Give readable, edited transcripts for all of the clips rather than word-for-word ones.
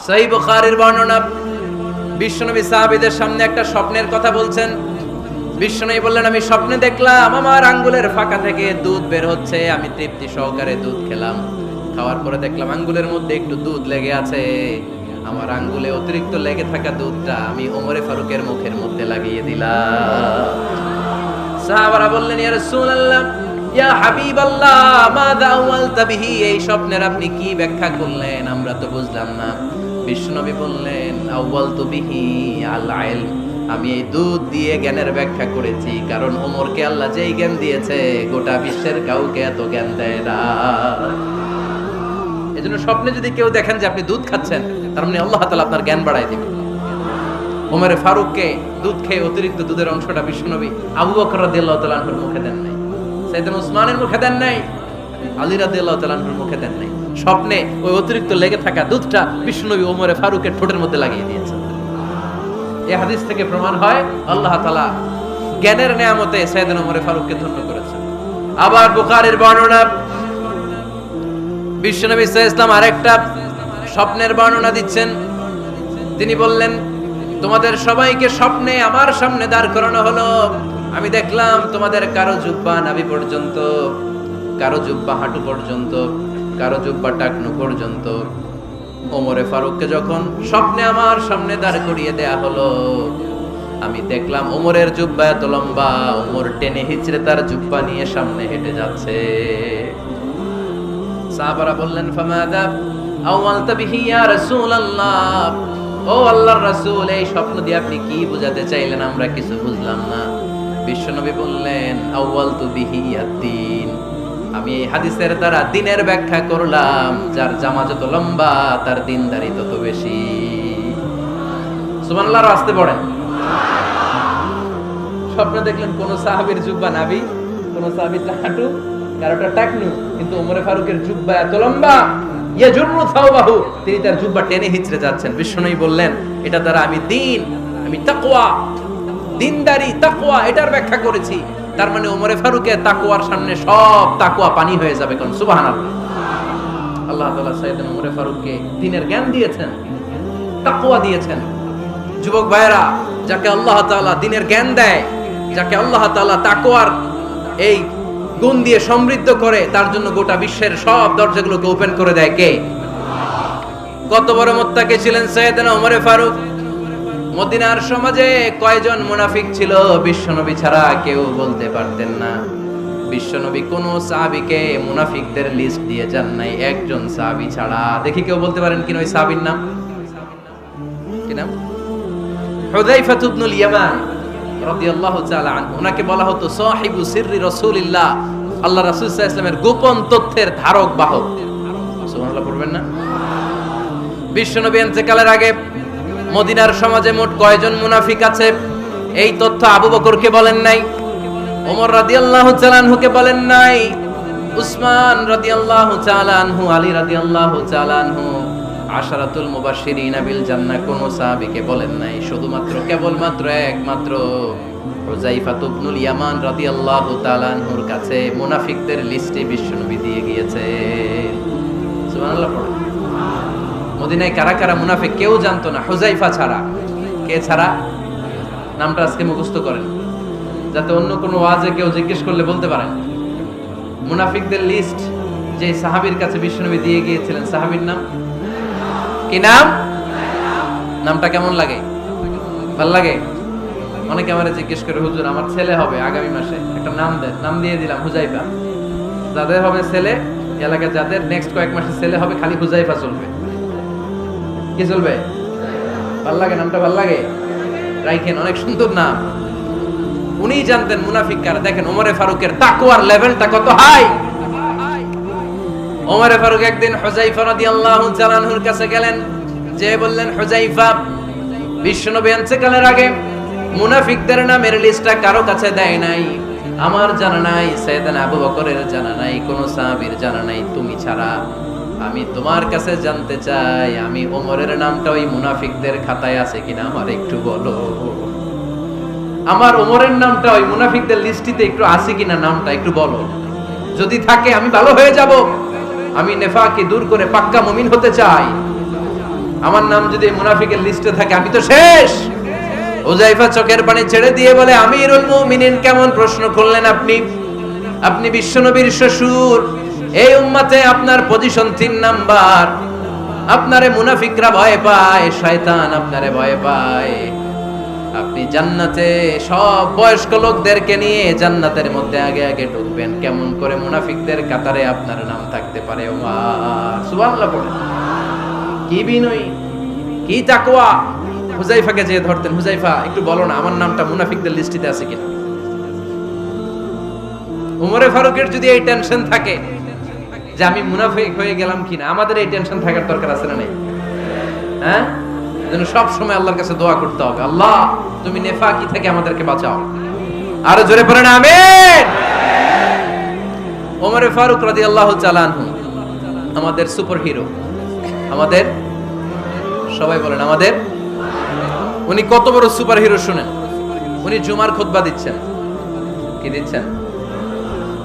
সহিহ বুখারীর বর্ণনা, বিশ্বনবী সাহাবীদের সামনে একটা স্বপ্নের কথা বলছেন। বিশ্বনবী বললেন, আমি স্বপ্নে দেখলাম আমার আঙ্গুলের ফাঁকা থেকে দুধ বের হচ্ছে, আমি তৃপ্তি সহকারে দুধ খেলাম। খাওয়ার পরে দেখলাম আঙ্গুলের মধ্যে একটু দুধ লেগে আছে। আমার আঙ্গুলে অতিরিক্ত লেগে থাকা দুধটা আমি ওমরে ফারুকের মুখের মধ্যে লাগিয়ে দিলাম। সাহাবারা বললেন, ইয়া রাসূলুল্লাহ, ইয়া হাবিবাল্লাহ, মাযা আওয়ালতা বিহি, এই স্বপ্নের আপনি কি ব্যাখ্যা করলেন, আমরা তো বুঝলাম না। বিশ্বনবী বললেন, আওয়ালতু বিহি আল ইলম, আমি এই দুধ দিয়ে জ্ঞানের ব্যাখ্যা করেছি, কারণ ওমরকে আল্লাহ যেই জ্ঞান দিয়েছে গোটা বিশ্বের কাউকে এত জ্ঞান দেয় না। এজন্য স্বপ্নে যদি কেউ দেখেন যে আপনি দুধ খাচ্ছেন, তার মানে আল্লাহ তাআলা আপনার জ্ঞান বাড়ায় দিবেন। ওমরে ফারুককে দুধ খেয়ে অতিরিক্ত দুধের অংশটা বিশ্বনবী আবু বকর রাদিয়াল্লাহু তাআলা আনহুর মুখে দেন নাই, সাইয়েদনা উসমানের মুখে দেন নাই, আলী রাদিয়াল্লাহু তাআলা আনহুর মুখে দেন নাই। স্বপ্নে ওই অতিরিক্ত লেগে থাকা দুধটা বিশ্বনবী ওমরে ফারুকের ঠোঁটের মধ্যে লাগিয়ে দিয়েছেন। এই হাদিস থেকে প্রমাণ হয় আল্লাহ তাআলা জ্ঞানের নিয়ামতে সাইয়েদনা ওমরে ফারুককে ধন্য করেছেন। আবার বুখারীর বর্ণনা, বিশ্বনবী সাল্লাল্লাহু আলাইহি ওয়াসাল্লাম আরেকটা স্বপ্নের বর্ণনা দিচ্ছেন। তিনি বললেন, তোমাদের সবাইকে স্বপ্নে আমার সামনে দাঁড় করানো হলো। আমি দেখলাম তোমাদের কারো জুব্বা নাভি পর্যন্ত, কারো জুব্বা হাঁটু পর্যন্ত, কারো জুব্বা টাকনু পর্যন্ত। ওমরে ফারুককে যখন স্বপ্নে আমার সামনে দাঁড় করিয়ে দেয়া হলো, আমি দেখলাম ওমরের জুব্বা এত লম্বা, ওমর টেনে হিচড়ে তার জুব্বা নিয়ে সামনে হেঁটে যাচ্ছে। সাহাবারা বললেন, ফামাদা আওয়ালতা বিহি ইয়া রাসূলুল্লাহ, ও আল্লাহর রাসূল, এই স্বপ্ন দিয়ে আপনি কি বোঝাতে চাইলেন, আমরা কিছু বুঝলাম না। বিশ্বনবী বললেন, আউয়ালতু বিহি আদ-দীন, আমি এই হাদিসের দ্বারা দ্বীনের ব্যাখ্যা করলাম, যার জামা যত লম্বা তার দ্বীনদারি তত বেশি। সুবহানাল্লাহ, আসতে পড়েন। স্বপ্নে দেখলেন কোন সাহাবীর জুব্বা নাভি, কোন সাহাবীর হাঁটু, কারোটা টাকনু, কিন্তু ওমরে ফারুকের জুব্বা এত লম্বা, ইয়াজুরু থাওবাহু, তিনি তার জুব্বা টেনে হিচড়ে যাচ্ছেন। বিশ্বনবী বললেন, এটা দ্বারা আমি দ্বীন, আমি তাকওয়া, দ্বীনদারি, তাকওয়া, এটার ব্যাখ্যা করেছি। তার মানে ওমরে ফারুকের তাকওয়ার সামনে সব তাকওয়া পানি হয়ে যাবে। কোন সুবহানাল্লাহ। আল্লাহ তাআলা সাইয়েদনা ওমরে ফারুককে দ্বীনের জ্ঞান দিয়েছেন, তাকওয়া দিয়েছেন। যুবক ভাইরা, যাকে আল্লাহ তাআলা দ্বীনের জ্ঞান দেয়, যাকে আল্লাহ তাআলা তাকওয়ার এই গুণ দিয়ে সমৃদ্ধ করে, তার জন্য গোটা বিশ্বের সব দরজাগুলোকে ওপেন করে দেয় কে? কত বড় মুত্তাকি ছিলেন সাইয়েদনা ওমরে ফারুক। মদিনার সমাজে কয়জন মুনাফিক ছিল বিশ্বনবী ছাড়া কেউ বলতে পারতেন না। বিশ্বনবী কোন সাহাবীকে মুনাফিকদের লিস্ট দিয়ে যান নাই, একজন সাহাবী ছাড়া। দেখি কেউ বলতে পারেন কিনা ওই সাহাবীর নাম? কি নাম? হুযায়ফা ইবনুল ইয়ামান রাদিয়াল্লাহু তাআলা আনহু। ওনাকে বলা হতো সাহিবু সিররি রাসূলিল্লাহ, আল্লাহ রাসূল সাল্লাল্লাহু আলাইহি ওয়াসাল্লামের গোপন তথ্যের ধারক বাহক। সুবহানাল্লাহ পড়বেন না? বিশ্বনবী ইন্তেকালের আগে মদিনার সমাজে মোট কয়জন মুনাফিক আছে, এই তথ্য আবু বকরকে বলেন নাই, ওমর রাদিয়াল্লাহু তাআলা আনহুকে বলেন নাই, উসমান রাদিয়াল্লাহু তাআলা আনহু, আলী রাদিয়াল্লাহু তাআলা আনহু, আশারাতুল মুবাশশিরিনা বিল জান্নাহ কোন সাহাবীকে বলেন নাই। শুধুমাত্র কেবলমাত্র একমাত্র হুযায়ফা ইবনুল ইয়ামান রাদিয়াল্লাহু তাআলা আনহুর কাছে মুনাফিকদের লিস্টে বিশ্বনবী দিয়ে গিয়েছে। সুবহানাল্লাহ পড়ে। মদিনায় কারা কারা মুনাফিক কেউ জানতো না হুযায়ফা ছাড়া। কে ছাড়া? নামটা আজকে মুখস্থ করেন, যাতে অন্য কোনো ওয়াজে কেউ জিজ্ঞেস করলে বলতে পারেন। মুনাফিকদের লিস্ট যে সাহাবীর কাছে বিশ্বনবী দিয়ে গিয়েছিলেন, সাহাবীর নাম কি? নাম? নামটা কেমন লাগে? ভাল লাগে? অনেকে আমারে জিজ্ঞেস করে, হুজুর আমার ছেলে হবে আগামী মাসে, একটা নাম দেন। নাম দিয়ে দিলাম হুযায়ফা। যাদের হবে ছেলে, এলাকায় যাদের নেক্সট কয়েক মাসে ছেলে হবে, খালি হুযায়ফা চলবে। কি চলবে? ভাল লাগে? নামটা ভাল লাগে? রাইখেন, অনেক সুন্দর নাম। উনি জানতেন মুনাফিক কারা। দেখেন ওমরে ফারুকের তাকওয়ার লেভেলটা কত হাই। ওমরে ফারুক একদিন হুযায়ফা রাদিয়াল্লাহু তাআলা আনহুর কাছে গেলেন, যে বললেন, হুযায়ফা, বিশ্বনবী ইন্তেকালের আগে মুনাফিকদের নামের লিস্টটা কারো কাছে দেয় নাই, আমার জানা নাই, সাইয়েদনা আবু বকরের জানা নাই, কোন সাহাবীর জানা নাই, তুমি ছাড়া। আমি তোমার কাছে জানতে চাই, আমি ওমরের নামটা ওই মুনাফিকদের খাতায় আছে কিনা আমার একটু বলো। আমার ওমরের নামটা ওই মুনাফিকদের লিস্টিতে একটু আছে কিনা, নামটা একটু বলো। যদি থাকে আমি ভালো হয়ে যাব। আমি নেফাকি দূর করে পাক্কা মুমিন হতে চাই। আমার নাম যদি মুনাফিকের লিস্টে থাকে আমি তো শেষ। হুযায়ফা চোখের পানি ছেড়ে দিয়ে বলে, আমিরুল মুমিনিন, কেমন প্রশ্ন করলেন আপনি? আপনি বিশ্বনবীর শ্বশুর, এই উম্মতে আপনার পজিশন 3 নাম্বার। আপনারে মুনাফিকরা ভয় পায়, শয়তান আপনারে ভয় পায়। আপনি জান্নাতে সব বয়স্ক লোকদেরকে নিয়ে জান্নাতের মধ্যে আগে আগে ঢুকবেন, কেমন করে মুনাফিকদের কাতারে আপনার নাম থাকতে পারে? ওমর সুবহানাল্লাহ পড়ে। কি বিনয়ী, কি তাকওয়া! হুযায়ফাকে যে ধরতেন, হুযায়ফা একটু বলো না আমার নামটা মুনাফিকদের লিস্টিতে আছে কিনা। ওমরে ফারুকের যদি এই টেনশন থাকে যে আমি মুনাফিক হয়ে গেলাম কিনা, আমাদের এই টেনশন থাকার দরকার আছে না? নেই? হ্যাঁ, যেন সব সময় আল্লাহর কাছে দোয়া করতে হবে, আল্লাহ তুমি নেফাকি থেকে আমাদেরকে বাঁচাও। আরো জোরে পড়েন আমিন। ওমরে ফারুক রাদিয়াল্লাহু তাআলা আনহু আমাদের সুপার হিরো, আমাদের সবাই বলেন আমাদের। উনি কত বড় সুপার হিরো শুনেন। উনি জুমার খুতবা দিচ্ছেন। কি দিচ্ছেন?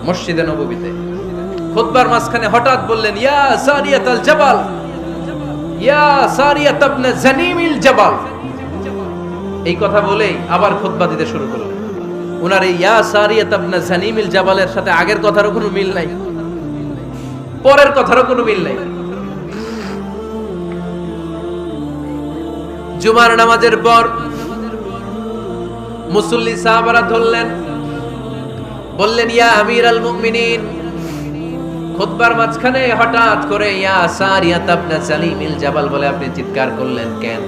মসজিদে নববীতে খুতবার মাঝখানে হঠাৎ বললেন, ইয়া সারিয়াতাল জাবাল, ইয়া সারিয়াত ইবনে জানিমিল জাবাল। এই কথা বলেই আবার খুতবা দিতে শুরু করলেন। উনার এই ইয়া সারিয়াত ইবনে জানিমিল জাবালের সাথে আগের কথারও কোনো মিল নাই, পরের কথারও কোনো মিল নাই। জুমার নামাজের পর মুসল্লি সাহাবারা ধরলেন, বললেন, ইয়া আমিরাল মুমিনিন। খুতবার মাঝখানে হঠাৎ করে ইয়া সারিয়াত ইবনে জানিমিল জাবাল বলে আপনি চিৎকার করলেন কেন?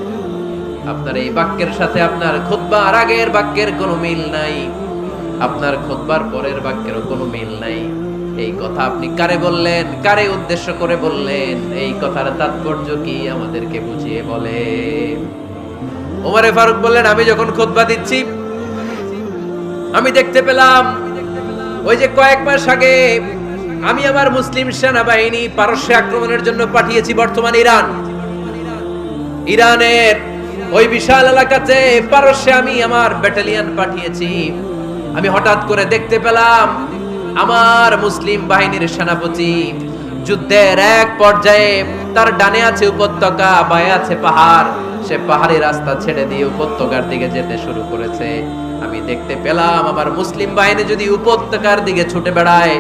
আপনার এই বাক্যের সাথে আপনার খুতবার আগের বাক্যের কোনো মিল নাই, আপনার খুতবার পরের বাক্যেরও কোনো মিল নাই। এই কথা আপনি কারে বললেন? কারে উদ্দেশ্য করে বললেন? এই কথার তাৎপর্য কি আমাদেরকে বুঝিয়ে বলে। ওমরে ফারুক বললেন, আমি যখন খুতবা দিচ্ছি আমি দেখতে পেলাম ওই যে কয়েক মাস আগে আমি আমার মুসলিম সেনাবাহিনী পারস্যে আক্রমণের জন্য পাঠিয়েছি বর্তমান ইরান। ইরানের ওই বিশাল এলাকাতে পারস্যে আমি আমার ব্যাটালিয়ন পাঠিয়েছি। আমি হঠাৎ করে দেখতে পেলাম আমার মুসলিম বাহিনীর সেনাপতি যুদ্ধের এক পর্যায়ে তার ডানে আছে উপত্যকা, বায়ে আছে পাহাড়। সে পাহাড়ি রাস্তা ছেড়ে দিয়ে উপত্যকার দিকে যেতে শুরু করেছে। আমি দেখতে পেলাম আমার মুসলিম বাহিনী যদি উপত্যকার দিকে ছুটে বেড়ায়,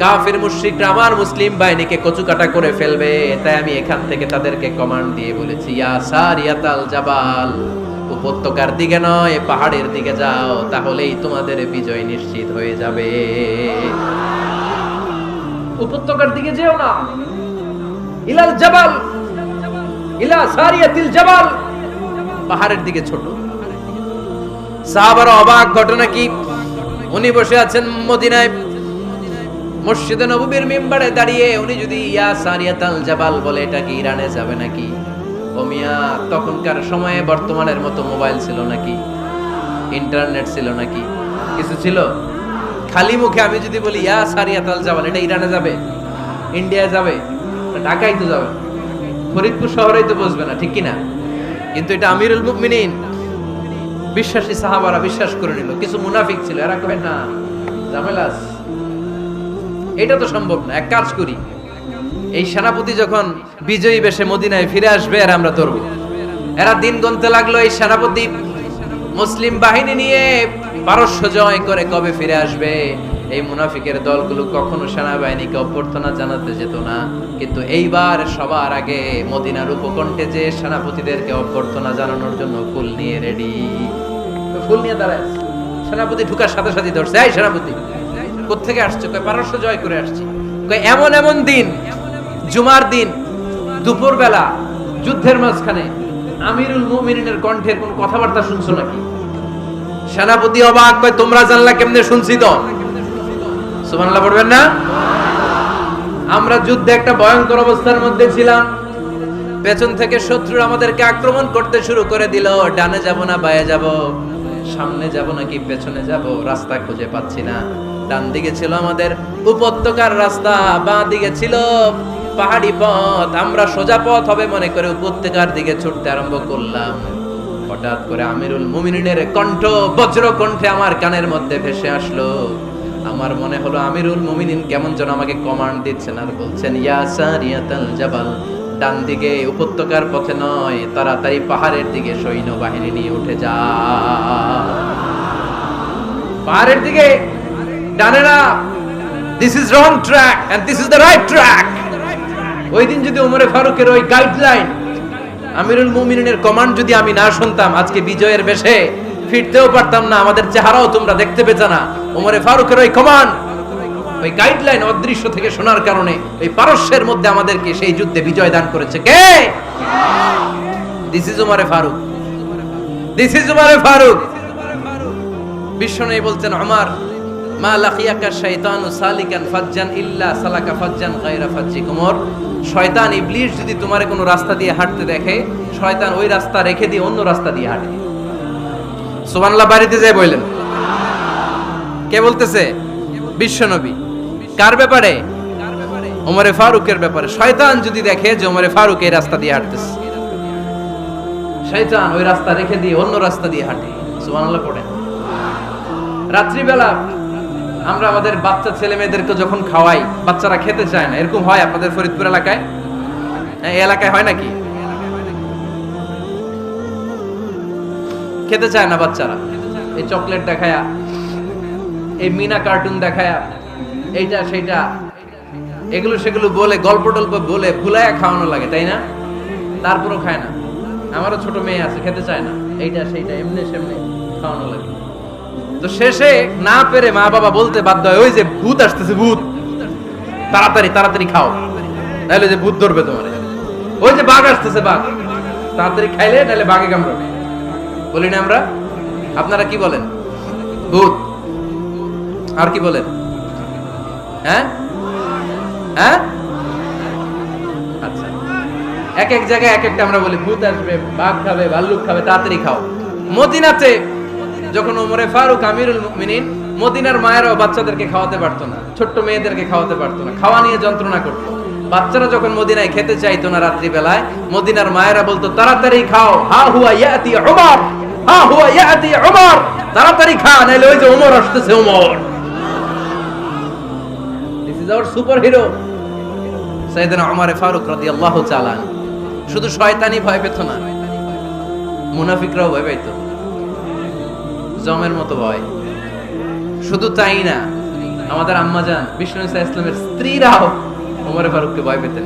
কাফির মুশরিকরা আমার মুসলিম বাহিনীকে কচুকাটা করে ফেলবে। তাই আমি এখান থেকে তাদেরকে কমান্ড দিয়ে বলেছি, ইয়া সারিয়াতাল জাবাল, উপত্যকার দিকে নয় পাহাড়ের দিকে যাও, তাহলেই তোমাদের বিজয় নিশ্চিত হয়ে যাবে। উপত্যকার দিকে যেও না, ইলাল জাবাল, ইলা সারিয়াতিল জাবাল, পাহাড়ের দিকে ছোট। সাহাবারা অবাক, ঘটনা কি? উনি বসে আছেন মদিনায় মসজিদে নববীর মিম্বারে দাঁড়িয়ে, উনি যদি ইয়া সারিয়াতাল জাবাল বলে এটা কি ইরানে যাবে নাকি? ও মিয়া, তখনকার সময়ে বর্তমানের মতো মোবাইল ছিল নাকি? ইন্টারনেট ছিল নাকি? কিছু ছিল? খালি মুখে আমি যদি বলি ইয়া সারিয়াতাল জাবাল, এটা ইরানে যাবে, ইন্ডিয়া যাবে, ঢাকায় তো যাবে, ফরিদপুর শহরেই তো বসবে না, ঠিক কিনা? কিন্তু এটা আমিরুল মুমিনিন বিশ্বাসী সাহাবারা বিশ্বাস করে নিল। কিছু মুনাফিক ছিল, এরা কয় না ঝামেলা আছে, এটা তো সম্ভব না। এক কাজ করি, এই সেনাপতি যখন বিজয়ী বেশে মদিনায় ফিরে আসবে আর আমরা ধরব। এরা দিন গুনতে লাগলো, এই সেনাপতি মুসলিম বাহিনী নিয়ে পারস্য জয় করে কবে ফিরে আসবে। এই মুনাফিকের দলগুলো কখনো সেনাবাহিনীকে অভ্যর্থনা জানাতে যেত না, কিন্তু এইবার সবার আগে মদিনার উপকণ্ঠে যে সেনাপতিদেরকে অভ্যর্থনা জানানোর জন্য ফুল নিয়ে রেডি। ফুল নিয়ে দাঁড়ায় সেনাপতি ঢুকার সাথে সাথে ধরছে, এই সেনাপতি কোত্থেকে আসছো? কয় পারস্য জয় করে আসছি। কয় এমন এমন দিন, জুমার দিন দুপুর বেলা যুদ্ধের মাঝখানে আমিরুল মুমিনিনের কণ্ঠের কোন কথাবার্তা শুনছো নাকি? সেনাপতি অবাক, কয় তোমরা জানলা কেমনে? শুনছি তো। সুবহানাল্লাহ পড়বেন না? আমরা যুদ্ধে একটা ভয়ঙ্কর অবস্থার মধ্যে ছিলাম, পেছন থেকে শত্রু আমাদেরকে আক্রমণ করতে শুরু করে দিল। ডানে যাব না বায়ে যাব, সামনে যাব নাকি পেছনে যাব, রাস্তা খুঁজে পাচ্ছি না। ডান দিকে ছিল আমাদের উপত্যকার রাস্তা, বাঁ দিকে ছিল পাহাড়ি পথ। আমরা সোজা পথ হবে মনে করে উপত্যকার দিকে ছুটতে আরম্ভ করলাম। হঠাৎ করে আমিরুল মুমিনিনের কণ্ঠ বজ্র কণ্ঠে আমার কানের মধ্যে ভেসে আসলো। আমার মনে হলো আমিরুল মুমিনিন কেমন যেন আমাকে কমান্ড দিচ্ছেন আর বলছেন, ইয়া সারিয়াতাল জাবাল ডান দিকে উপত্যকার পথে নয়, তাড়াতাড়ি পাহাড়ের দিকে সৈন্যবাহিনী নিয়ে উঠে যা। পাহাড়ের দিকে, ডানে না। This is wrong track and this is the right track. ওই দিন যদি ওমরে ফারুকের ওই গাইডলাইন, আমিরুল মুমিনিনের কমান্ড যদি আমি না শুনতাম, আজকে বিজয়ের বেশে ফিরতেও পারতাম না, আমাদের চেহারাও তোমরা দেখতে পেতে না। ওমরে ফারুকের ওই কমান্ড, ওই গাইডলাইন অদৃশ্য থেকে শোনার কারণে ওই পারস্যের মধ্যে আমাদেরকে সেই যুদ্ধে বিজয় দান করেছে কে? দিস ইজ ওমরে ফারুক, দিস ইজ ওমরে ফারুক। বিশ্বনবী বলছেন, ওমর মা লাকিয়াকা শাইতানু সালিকান ফাজ্জান ইল্লা সালাকা ফাজ্জান গায়রা ফাজ্জিক। ওমর, শয়তান ইবলিস যদি তোমারে কোনো রাস্তা দিয়ে হাঁটতে দেখে, শয়তান ওই রাস্তা রেখে দিয়ে অন্য রাস্তা দিয়ে হাঁটে। সুবহানাল্লাহ। বাড়িতে যায় বললেন, কে বলতেছে? বিশ্বনবী। কার ব্যাপারে? ওমরে ফারুকের ব্যাপারে। শয়তান যদি দেখে যে ওমরে ফারুক এই রাস্তা দিয়ে হাঁটতেছে, শয়তান ওই রাস্তা রেখে দিয়ে অন্য রাস্তা দিয়ে হাঁটে। সুবহানাল্লাহ পড়ে। রাত্রিবেলা আমরা আমাদের বাচ্চা ছেলে মেয়েদেরকে যখন খাওয়াই, বাচ্চারা খেতে চায় না, এরকম হয় আপনাদের ফরিদপুর এলাকায়? এই এলাকায় হয় নাকি? খেতে চায় না বাচ্চারা, এই চকলেট দেখায়া, এই মিনা কার্টুন দেখায়া, এইটা সেইটা, এগুলো সেগুলো বলে, গল্প টল্প বলে ভুলায়া খাওয়ানো লাগে, তাই না? তারপরও খায় না। আমারও ছোট মেয়ে আছে, খেতে চায় না, এইটা সেইটা এমনি সেমনি খাওয়ানো লাগে। তো শেষে না পেরে মা বাবা বলতে বাধ্য হয়, ওই যে ভূত আসতেছে, ভূত, তাড়াতাড়ি তাড়াতাড়ি খাও, নাহলে যে ভূত ধরবে তোমার। ওই যে বাঘ আসতেছে, বাঘ, তাড়াতাড়ি খাইলে নাহলে বাঘে কামড়াবে। বলি না আমরা? আপনারা কি বলেন? ভূত। আর কি বলেন? হ্যাঁ হ্যাঁ, আচ্ছা। এক এক জায়গায় এক একটা আমরা বলি, ভূত আসবে, বাঘ খাবে, ভাল্লুক খাবে, তাড়াতাড়ি খাও। মদিনাতে যখন ওমরে ফারুক আমিরুল মুমিনিন, মদিনার মায়েরাও বাচ্চাদেরকে খাওয়াতে পারতো না, ছোট্ট মেয়েদেরকে খাওয়াতে পারতো না, খাওয়া নিয়ে যন্ত্রণা করতো। বাচ্চারা যখন মদিনায় খেতে চাইতো না রাত্রি বেলায়, মদিনার মায়েরা বলতো, তাড়াতাড়ি খাও, হা হুয়া ইয়াতি উমর, হা হুয়া ইয়াতি উমর, তাড়াতাড়ি খা, নাইলে ওই যে ওমর আসতেছে, Omar. This is our superhero সাইয়েদনা ওমর ফারুক রাদিয়াল্লাহু তাআলা। শুধু শয়তানি ভয় পেত না, মুনাফিকরাও ভয় পেত, জমের মতো ভয়। শুধু তাই না, আমাদের আম্মাজান বিষ্ণু ইসা ইসলামের স্ত্রীরাও ওমর ফারুককে ভয় পেতেন।